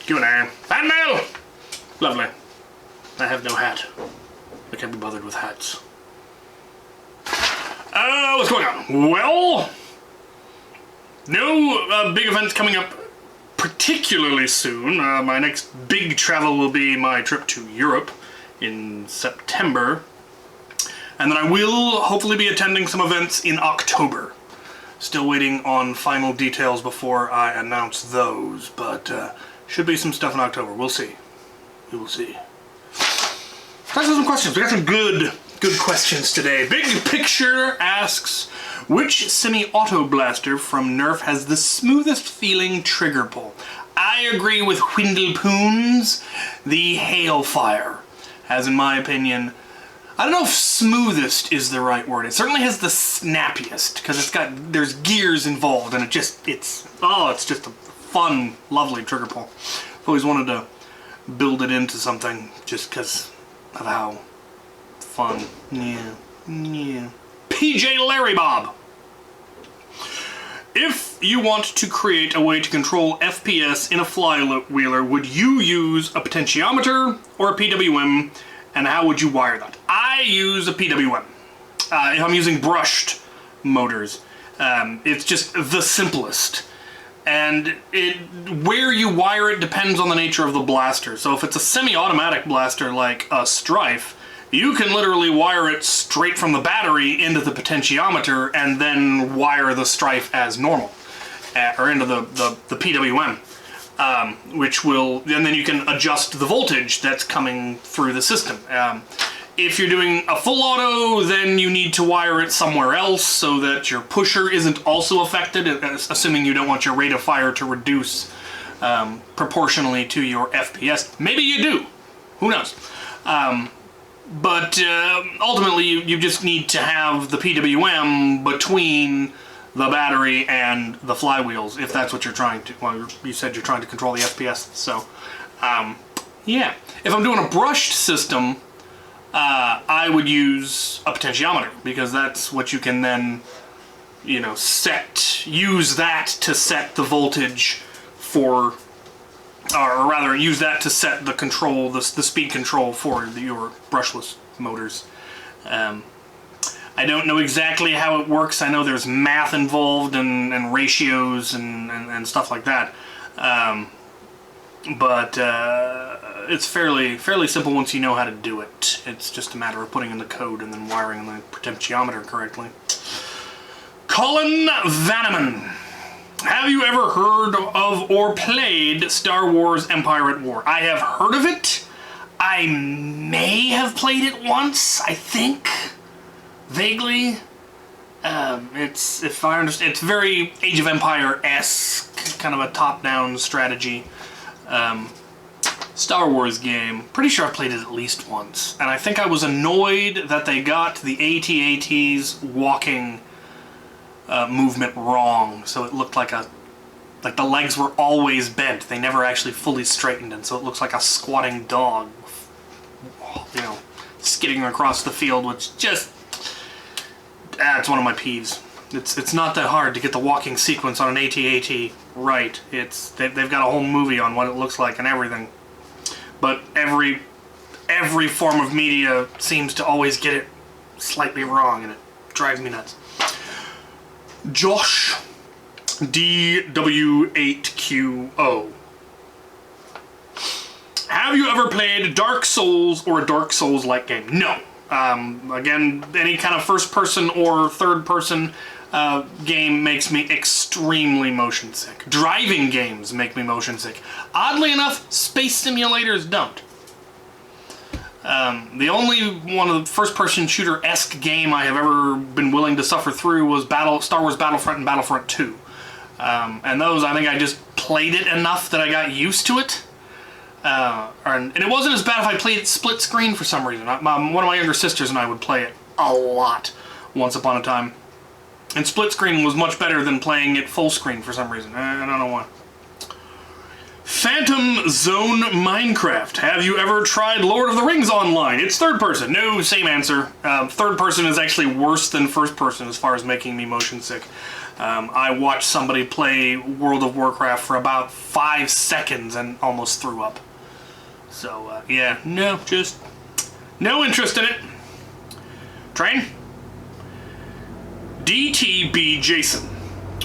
Q&A. Fanmail! Lovely. I have no hat. I can't be bothered with hats. What's going on? Well, no big events coming up particularly soon. My next big travel will be my trip to Europe in September. And then I will hopefully be attending some events in October. Still waiting on final details before I announce those, but should be some stuff in October. We'll see. We will see. Let's have some questions. We got some good questions today. Big Picture asks, which semi-auto blaster from Nerf has the smoothest feeling trigger pull? I agree with Windlepoons. The Hailfire has, in my opinion, I don't know if smoothest is the right word. It certainly has the snappiest, because there's gears involved, and it's just a fun, lovely trigger pull. I've always wanted to build it into something just because of how fun. Yeah. PJ Larry Bob. If you want to create a way to control FPS in a flywheeler, would you use a potentiometer or a PWM, and how would you wire that? I use a PWM. If I'm using brushed motors, it's just the simplest. And where you wire it depends on the nature of the blaster. So if it's a semi-automatic blaster like a Strife, you can literally wire it straight from the battery into the potentiometer and then wire the Strife as normal, or into the PWM, which will, and then you can adjust the voltage that's coming through the system. If you're doing a full auto, then you need to wire it somewhere else so that your pusher isn't also affected, assuming you don't want your rate of fire to reduce proportionally to your FPS. Maybe you do. Who knows? But ultimately, you just need to have the PWM between the battery and the flywheels, if that's what you're trying to, well, you said you're trying to control the FPS, so, yeah. If I'm doing a brushed system, I would use a potentiometer, because that's what you can then, you know, use that to set the voltage for, or rather use that to set the control, the speed control for your brushless motors. I don't know exactly how it works. I know there's math involved and ratios and stuff like that. But it's fairly simple once you know how to do it. It's just a matter of putting in the code and then wiring the potentiometer correctly. Colin Vanneman. Have you ever heard of or played Star Wars Empire at War? I have heard of it. I may have played it once, I think. Vaguely. It's, if I understand, it's very Age of Empire-esque, kind of a top-down strategy. Star Wars game. Pretty sure I played it at least once. And I think I was annoyed that they got the AT-AT's walking movement wrong, so it looked like the legs were always bent. They never actually fully straightened, and so it looks like a squatting dog, you know, skidding across the field, which just, it's one of my peeves. It's not that hard to get the walking sequence on an AT-AT right. They've got a whole movie on what it looks like and everything, but every form of media seems to always get it slightly wrong, and it drives me nuts. Josh DW8QO. Have you ever played Dark Souls or a Dark Souls-like game? No. Again, any kind of first-person or third-person game makes me extremely motion sick. Driving games make me motion sick. Oddly enough, space simulators don't. The only one of the first-person shooter-esque game I have ever been willing to suffer through was Star Wars Battlefront and Battlefront 2. And those, I think I just played it enough that I got used to it. And it wasn't as bad if I played it split screen for some reason. One of my younger sisters and I would play it a lot once upon a time. And split screen was much better than playing it full screen for some reason. I don't know why. Phantom Zone Minecraft. Have you ever tried Lord of the Rings Online? It's third person. No, same answer. Third person is actually worse than first person as far as making me motion sick. I watched somebody play World of Warcraft for about 5 seconds and almost threw up. So, yeah, no, just no interest in it. Train? DTB Jason.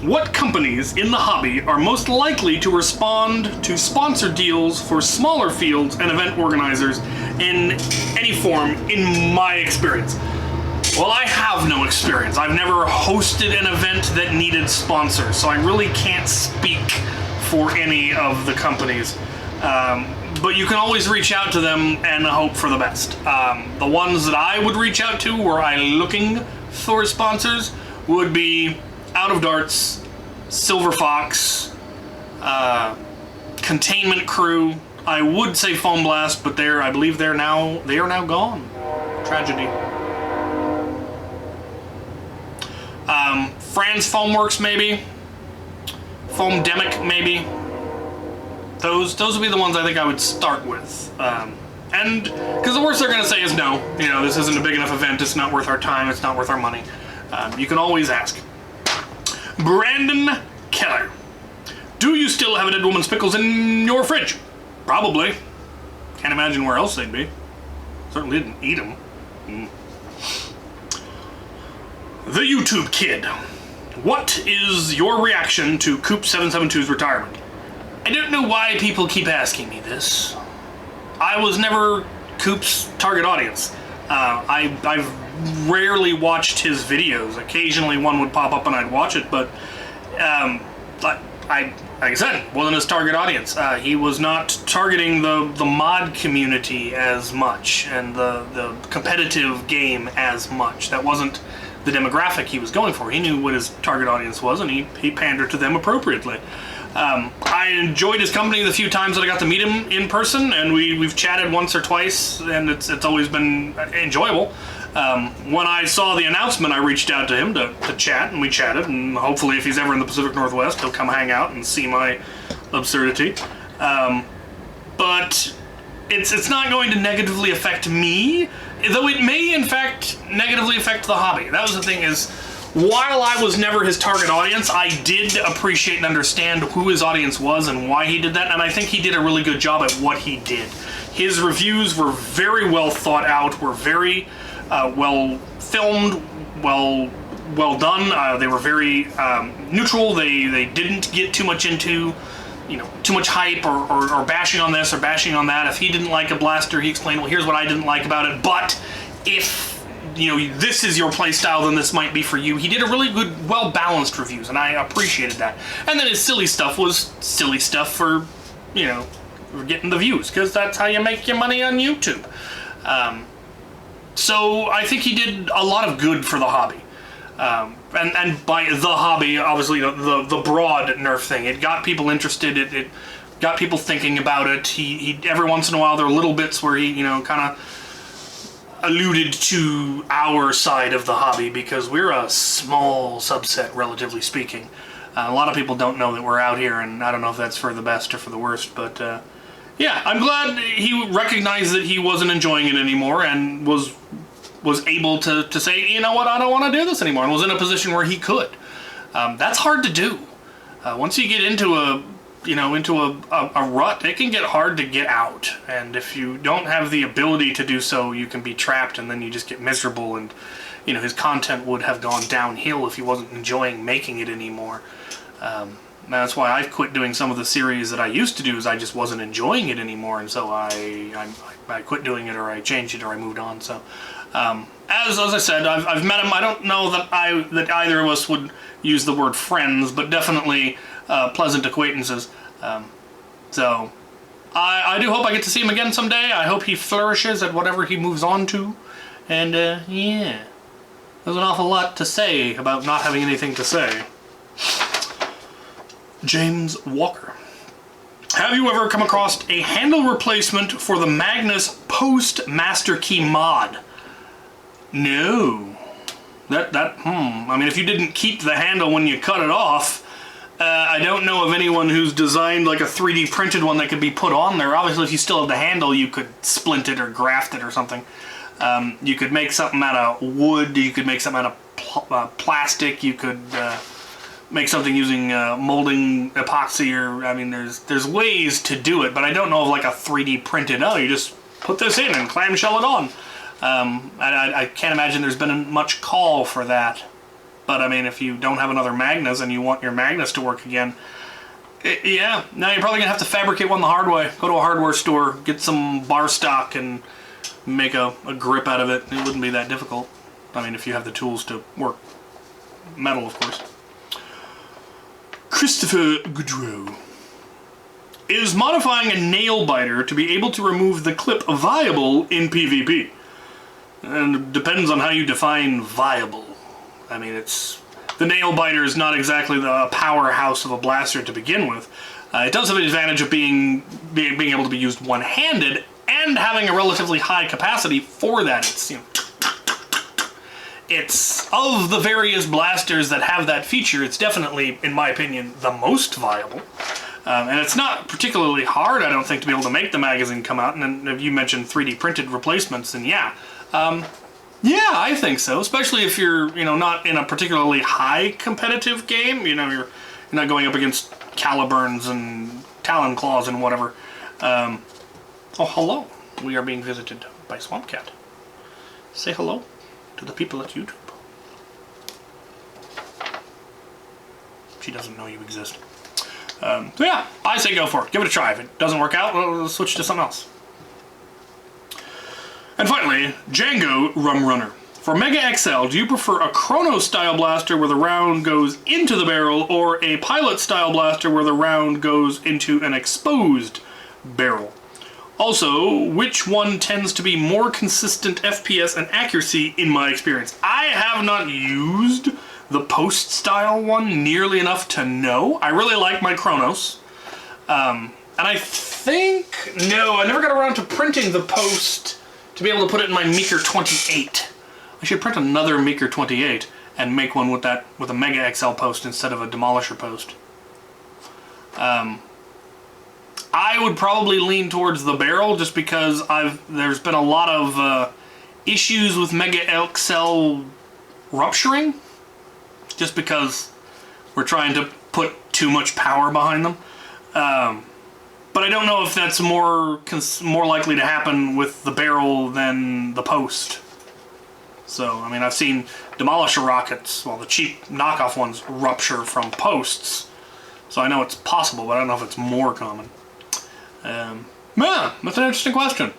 What companies in the hobby are most likely to respond to sponsor deals for smaller fields and event organizers in any form, in my experience? Well, I have no experience. I've never hosted an event that needed sponsors, so I really can't speak for any of the companies. But you can always reach out to them and hope for the best. The ones that I would reach out to were I looking for sponsors would be Out of Darts, Silver Fox, Containment Crew. I would say Foam Blast, but I believe they are now gone. Tragedy. Franz Foamworks, maybe. Foamdemic, maybe. Those would be the ones I think I would start with. And because the worst they're going to say is no. You know, this isn't a big enough event. It's not worth our time. It's not worth our money. You can always ask. Brandon Keller. Do you still have a Dead Woman's Pickles in your fridge? Probably. Can't imagine where else they'd be. Certainly didn't eat them. The YouTube Kid. What is your reaction to Coop772's retirement? I don't know why people keep asking me this. I was never Coop's target audience. I've rarely watched his videos. Occasionally one would pop up and I'd watch it, but like I said, wasn't his target audience. He was not targeting the mod community as much and the competitive game as much. That wasn't the demographic he was going for. He knew what his target audience was, and he pandered to them appropriately. I enjoyed his company the few times that I got to meet him in person, and we've chatted once or twice, and it's always been enjoyable. When I saw the announcement, I reached out to him to chat, and we chatted, and hopefully if he's ever in the Pacific Northwest, he'll come hang out and see my absurdity. But it's not going to negatively affect me, though it may in fact negatively affect the hobby. That was the thing is, while I was never his target audience, I did appreciate and understand who his audience was and why he did that, and I think he did a really good job at what he did. His reviews were very well thought out, were very well filmed, well done. They were very neutral. They didn't get too much into, too much hype or bashing on this or bashing on that. If he didn't like a blaster, he explained, well, here's what I didn't like about it, but if this is your playstyle, then this might be for you. He did a really good, well-balanced reviews, and I appreciated that. And then his silly stuff was silly stuff for getting the views, because that's how you make your money on YouTube. So I think he did a lot of good for the hobby. And by the hobby, obviously the broad Nerf thing. It got people interested. It got people thinking about it. He every once in a while there were little bits where he kind of alluded to our side of the hobby, because we're a small subset, relatively speaking. A lot of people don't know that we're out here, and I don't know if that's for the best or for the worst, but yeah, I'm glad he recognized that he wasn't enjoying it anymore and was able to say, you know what, I don't want to do this anymore, and was in a position where he could. That's hard to do. Once you get into a rut, it can get hard to get out, and if you don't have the ability to do so, you can be trapped, and then you just get miserable, and his content would have gone downhill if he wasn't enjoying making it anymore. That's why I've quit doing some of the series that I used to do, is I just wasn't enjoying it anymore, and so I quit doing it, or I changed it, or I moved on. So as I said, I've met him. I don't know that either of us would use the word friends, but definitely pleasant acquaintances. So I do hope I get to see him again someday. I hope he flourishes at whatever he moves on to. And yeah, there's an awful lot to say about not having anything to say. James Walker. Have you ever come across a handle replacement for the Magnus Post Master Key mod? No. I mean, if you didn't keep the handle when you cut it off, I don't know of anyone who's designed like a 3D printed one that could be put on there. Obviously, if you still have the handle, you could splint it or graft it or something. You could make something out of wood. You could make something out of plastic. You could make something using molding epoxy, or I mean, there's ways to do it, but I don't know of like a 3D printed. Oh, you just put this in and clamshell it on. I can't imagine there's been much call for that. But I mean, if you don't have another Magnus and you want your Magnus to work again, yeah, now you're probably gonna have to fabricate one the hard way. Go to a hardware store, get some bar stock, and make a grip out of it. It wouldn't be that difficult. I mean, if you have the tools to work metal, of course. Christopher Goodrow. Is modifying a Nailbiter to be able to remove the clip viable in PvP? And it depends on how you define viable. I mean, the Nailbiter is not exactly the powerhouse of a blaster to begin with. It does have the advantage of being able to be used one-handed and having a relatively high capacity for that. It's of the various blasters that have that feature, it's definitely, in my opinion, the most viable. And it's not particularly hard, I don't think, to be able to make the magazine come out. And then if you mentioned 3D printed replacements, then yeah. Yeah, I think so. Especially if you're, not in a particularly high competitive game. You're not going up against Caliburns and Talon Claws and whatever. Oh, hello. We are being visited by Swamp Cat. Say hello to the people at YouTube. She doesn't know you exist. So yeah, I say go for it. Give it a try. If it doesn't work out, we'll switch to something else. And finally, Django Rum Runner. For Mega XL, do you prefer a Chrono-style blaster where the round goes into the barrel, or a Pilot-style blaster where the round goes into an exposed barrel? Also, which one tends to be more consistent FPS and accuracy in my experience? I have not used the post-style one nearly enough to know. I really like my Chronos. And I think, no, I never got around to printing the post to be able to put it in my Meeker 28. I should print another Meeker 28 and make one with a Mega XL post instead of a Demolisher post. I would probably lean towards the barrel just because there's been a lot of issues with Mega XL rupturing, just because we're trying to put too much power behind them. But I don't know if that's more likely to happen with the barrel than the post. So, I mean, I've seen Demolisher rockets, well, the cheap knockoff ones, rupture from posts. So I know it's possible, but I don't know if it's more common. Yeah, that's an interesting question.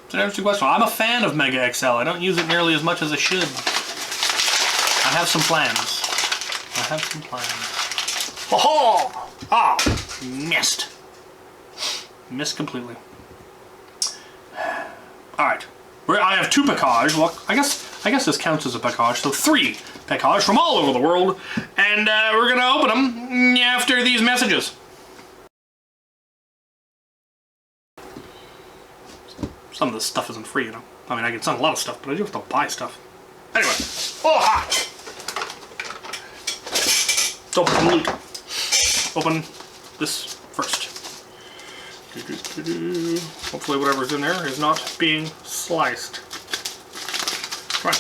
It's an interesting question. I'm a fan of Mega XL. I don't use it nearly as much as I should. I have some plans. Oh-ho! Oh, missed. Missed completely. Alright. I have 2 Pecage. Well, I guess this counts as a Pecage. So 3 Pecage from all over the world. And we're going to open them after these messages. Some of this stuff isn't free, I mean, I can send a lot of stuff, but I do have to buy stuff. Anyway. Oh, ha! Let's open some loot. Open this first. Hopefully whatever's in there is not being sliced. Come on.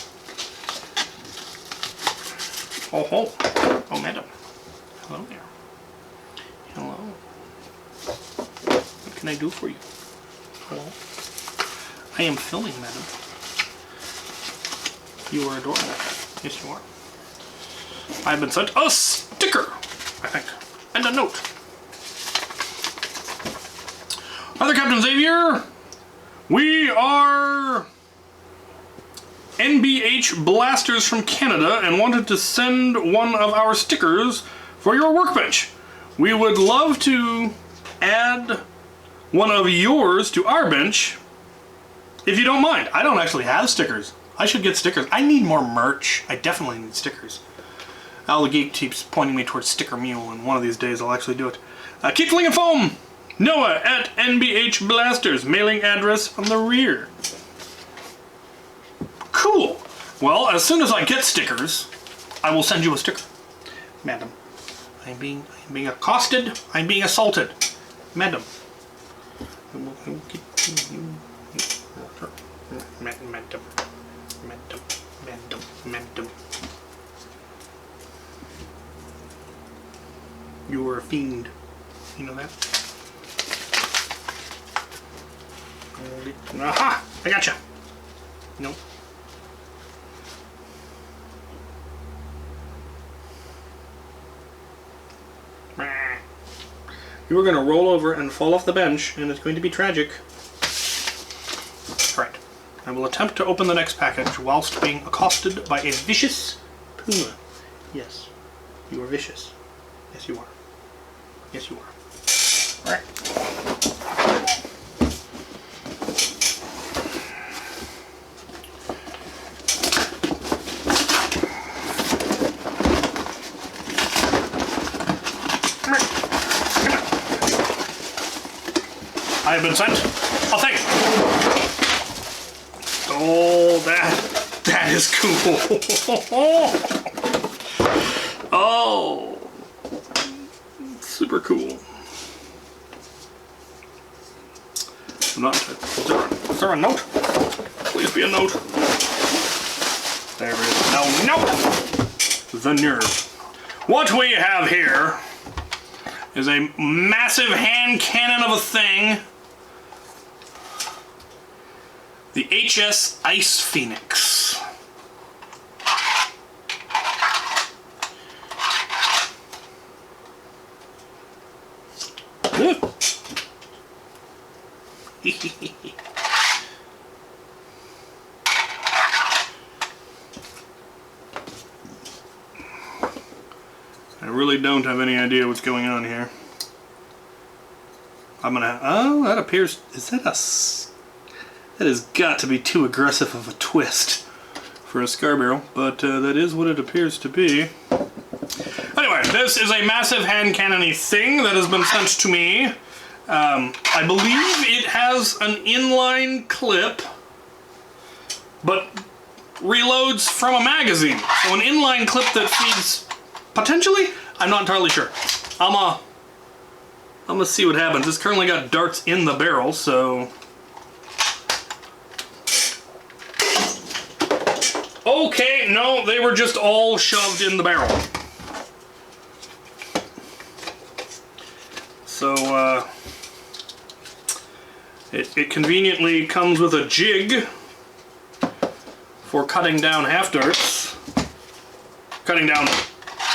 Oh, ho. Oh, madam. Hello there. Hello. What can I do for you? Hello. I am filming, madam. You are adorable. Yes, you are. I've been sent a sticker, I think, and a note. Hi there, Captain Xavier. We are NBH Blasters from Canada and wanted to send one of our stickers for your workbench. We would love to add one of yours to our bench, if you don't mind. I don't actually have stickers. I should get stickers. I need more merch. I definitely need stickers. Al the Geek keeps pointing me towards Sticker Mule, and one of these days I'll actually do it. Keep flinging foam! Noah at NBH Blasters. Mailing address on the rear. Cool. Well, as soon as I get stickers, I will send you a sticker. Madam, I'm being accosted. I'm being assaulted. Madam. Madam. fiend. You know that? Aha! I gotcha! Nope. You are going to roll over and fall off the bench, and it's going to be tragic. Alright. I will attempt to open the next package whilst being accosted by a vicious puma. Yes, you are vicious. Yes, you are. Yes, you are. Alright. I have been sent a thing. Oh, that is cool. Oh, super cool. Is there a note? Please be a note. There is no note. The nerve. What we have here is a massive hand cannon of a thing. The HS Ice Phoenix. I really don't have any idea what's going on here. I'm gonna, oh, that appears, is that a, that has got to be too aggressive of a twist for a scar barrel, but that is what it appears to be. Anyway, this is a massive hand cannon-y thing that has been sent to me. I believe it has an inline clip, but reloads from a magazine. So an inline clip that feeds, potentially? I'm not entirely sure. I'm gonna see what happens. It's currently got darts in the barrel, so... Okay, no, they were just all shoved in the barrel. So, it conveniently comes with a jig for cutting down half darts, cutting down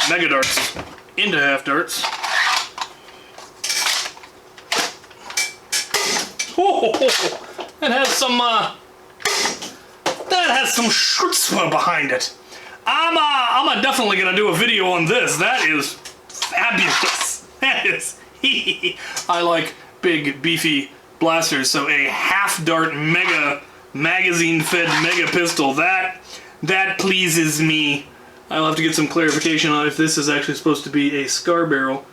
mega darts into half darts. Oh, that has some chutzpah behind it. I'm definitely gonna do a video on this. That is fabulous. That is. I like big beefy blasters, so a half dart mega magazine fed mega pistol, that pleases me. I'll have to get some clarification on if this is actually supposed to be a scar barrel.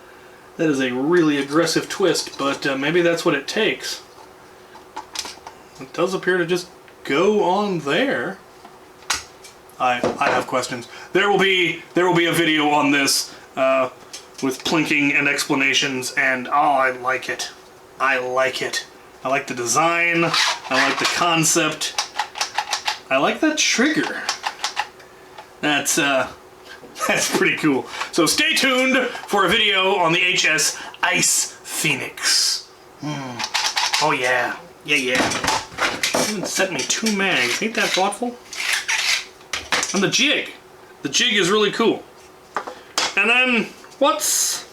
That is a really aggressive twist, but maybe that's what it takes. It does appear to just go on there. I have questions. There will be a video on this with plinking and explanations, and oh, I like it. I like it. I like the design. I like the concept. I like that trigger. That's pretty cool. So stay tuned for a video on the HS Ice Phoenix. Oh yeah. Yeah. Someone sent me 2 mags. Ain't that thoughtful? And the jig. The jig is really cool. And then what's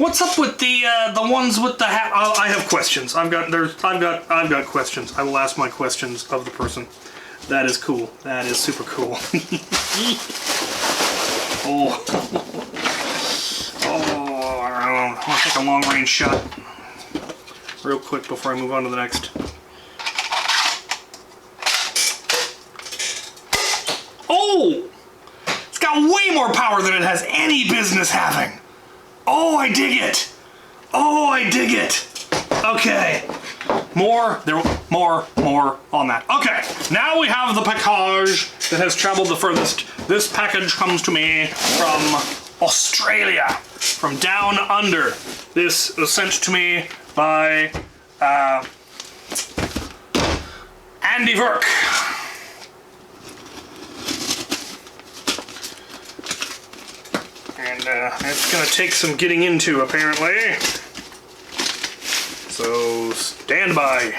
up with the ones with the hat? I have questions. I've got questions. I will ask my questions of the person. That is cool. That is super cool. Oh. Oh, I want to take a long range shot real quick before I move on to the next. Oh! It's got way more power than it has any business having. Oh, I dig it. Oh, I dig it. Okay. More on that. Okay, now we have the package that has traveled the furthest. This package comes to me from Australia, from down under. This was sent to me by Andy Verk. And it's going to take some getting into, apparently. So, stand by.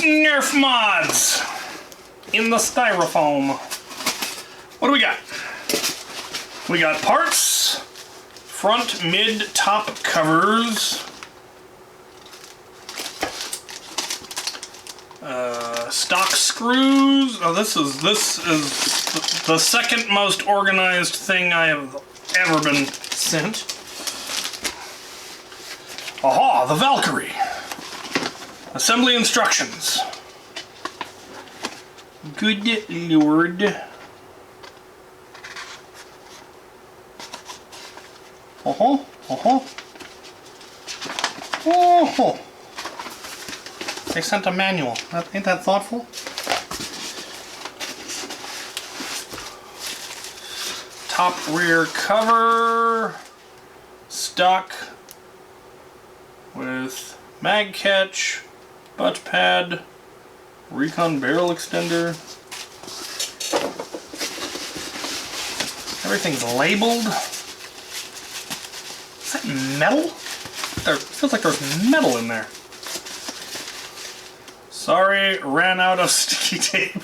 Nerf mods in the styrofoam. What do we got? We got parts, front, mid, top covers, stock screws. Oh, this is the second most organized thing I have ever been sent. Aha, the Valkyrie. Assembly instructions. Good lord. Oh. They sent a manual. Ain't that thoughtful? Top rear cover. Stock with mag catch. Butt pad, recon barrel extender. Everything's labeled. Is that metal? There feels like there's metal in there. Sorry, ran out of sticky tape.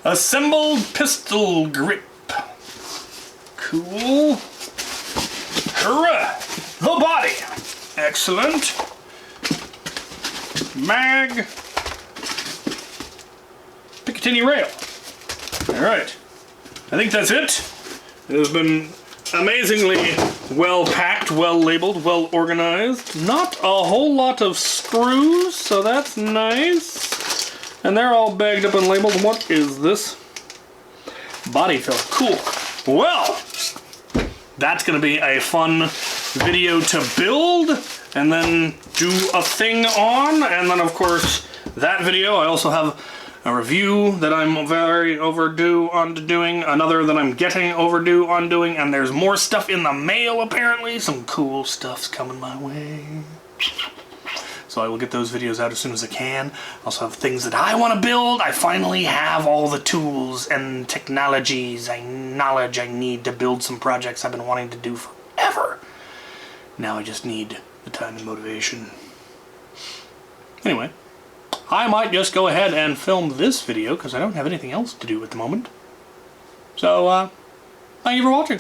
Assembled pistol grip. Cool. Hurrah! The body. Excellent. Mag, Picatinny rail. Alright, I think that's it. It has been amazingly well packed, well labeled, well organized. Not a whole lot of screws, so that's nice. And they're all bagged up and labeled. What is this? Body fill. Cool. Well, that's going to be a fun video to build and then do a thing on, and then of course that video. I also have a review that I'm very overdue on doing, another that I'm getting overdue on doing, and there's more stuff in the mail apparently. Some cool stuff's coming my way. So I will get those videos out as soon as I can. I also have things that I want to build. I finally have all the tools and technologies, knowledge I need to build some projects I've been wanting to do forever. Now I just need the time and motivation. Anyway, I might just go ahead and film this video because I don't have anything else to do at the moment. So, thank you for watching.